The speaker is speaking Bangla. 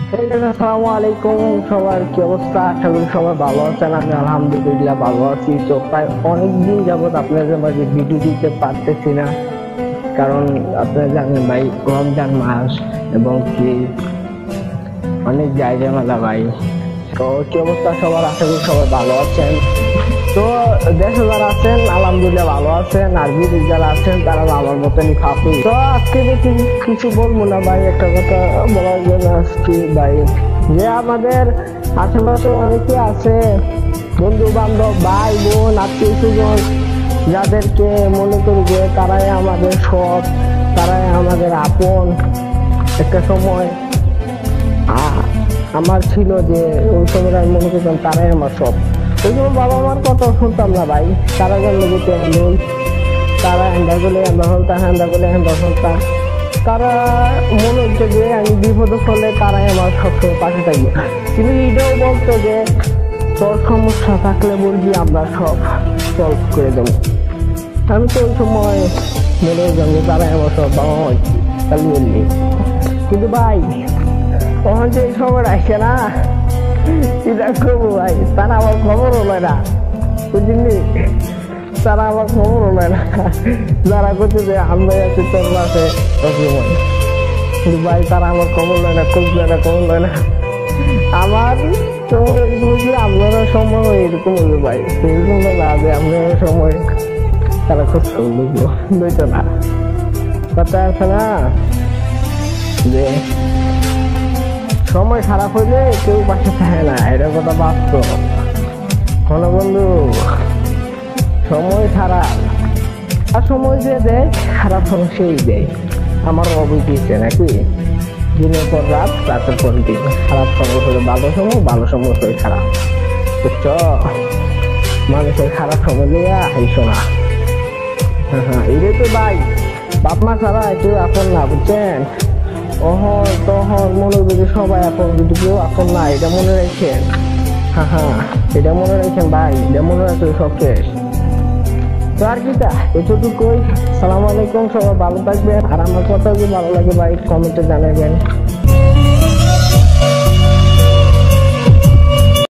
আসসালামু আলাইকুম, সবার কি অবস্থা? আশা করি সবাই ভালো আছেন। আমি আলহামদুলিল্লাহ ভালো আছি। তো প্রায় অনেকদিন যাবত আপনাদের মাঝে ভিডিও দিতে পারতেছি না, কারণ আপনারা জানেন ভাই, রমজান মাস এবং কি অনেক জায়গা মেলা ভাই। তো কি অবস্থা সবার? আশা করি সবাই ভালো আছেন। তো দেশে যারা আছেন আলহামদুলিল্লাহ ভালো আছেন, আর বিদেশ যারা আছেন তারা আমার মতনই ফাঁপি। তো আজকে দেখি কিছু বলবো না ভাই, একটা কথা বলার জন্য আসছি ভাই, যে আমাদের আশেপাশে অনেকে আছে, বন্ধু বান্ধব, ভাই বোন, আত্মীয় স্বজন, যাদেরকে মনে করি যে তারাই আমাদের সব, তারাই আমাদের আপন। একটা সময় আমার ছিল যে ওই সময় আমি মনে করতাম তারাই আমার সব। ওই সময় বাবা মার কথা শুনতাম না ভাই, তারা জানলো যেতে আন্দোলন, তারা হ্যান্ডা করলে হ্যান্ডা ফেলতাম, হ্যান্ডা করলে হ্যান্ডা ফেলতাম। তারা মনে হচ্ছে যে আমি বিপদ হলে তারাই আমার সবসময় পাশে থাকবে, কিন্তু এটাও বলতো যে তোর সমস্যা থাকলে বলবি, আমরা সব সলভ করে দেবো। আমি তো ওই সময় মনে হতাম যে তারাই আমার সব, বাবা মা তাহলে বললি। কিন্তু ভাই তখন যে এই সময় আসে না, এটা করবো ভাই, তারা আমার খবর হলো না, বুঝলি? তারা আমার খবর হলো না, যারা করছে যে আমরা আছি তোর পাশে সবসময়, কিন্তু ভাই তারা আমার খবর লয় না, খোঁজ লয় না, খবর লয় না। আমার তো বুঝলি আপনারা সময় এরকম হলো ভাই, এরকম না যে আপনারা সময় তারা খোঁজ বুঝলো বুঝতো না। কথা আছে না যে সময় খারাপ হইলে কেউ পাশে থাকে না, এটা কথা বাস্তব। হলো বন্ধু, সময় খারাপ, আর সময় যে দেয় খারাপ হলো সেই দেয়। আমার অভিজ্ঞতা নাকি দিনের পর রাত, রাতের পর দিন, খারাপ সময় হলে ভালো সময়, ভালো সময় হলে খারাপ। বুঝছ? মানুষের খারাপ সময় নিয়ে আইসো না। হ্যাঁ, এটাই তো ভাই, বাপ মা ছাড়া কেউ আপন না, বুঝছেন? অহন তখন মনে করি সবাই আপন, কিন্তু কেউ আপন না, এটা মনে রাখেন। হ্যাঁ, এটা মনে রাখেন ভাই, এটা মনে রাখলে সব শেষ। তো আর কিটা, এতটুকুই। সালাম আলাইকুম, সবাই ভালো থাকবেন। আর আমার কথা যদি ভালো লাগে ভাই কমেন্টে জানাবেন।